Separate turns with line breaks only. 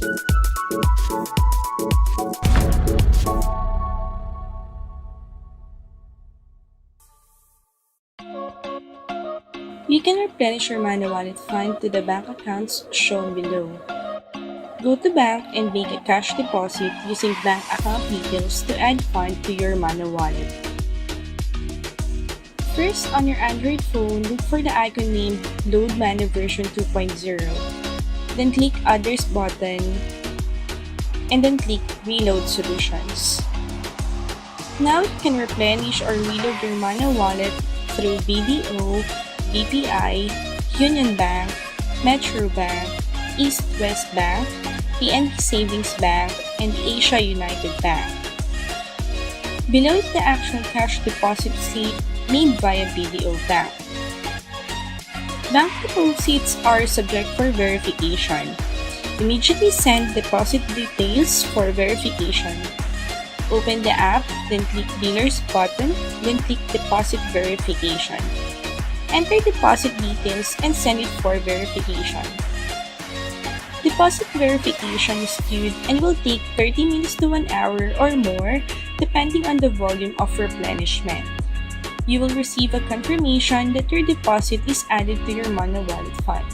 You can replenish your Mannawallet fund to the bank accounts shown below. Go to bank and make a cash deposit using bank account details to add fund to your Mannawallet. First, on your Android phone, look for the icon named Loadmanna version 2.0. Then click Others button and then click Reload Solutions. Now you can replenish or reload your Mannawallet through BDO, BPI, Union Bank, Metro Bank, East West Bank, PNB Savings Bank, and Asia United Bank. Below is the actual cash deposit slip made via BDO Bank. Bank deposits are subject for verification. Immediately send deposit details for verification. Open the app, then click Dealers button, then click Deposit Verification. Enter deposit details and send it for verification. Deposit verification is queued and will take 30 minutes to 1 hour or more depending on the volume of replenishment. You will receive a confirmation that your deposit is added to your Mannawallet fund.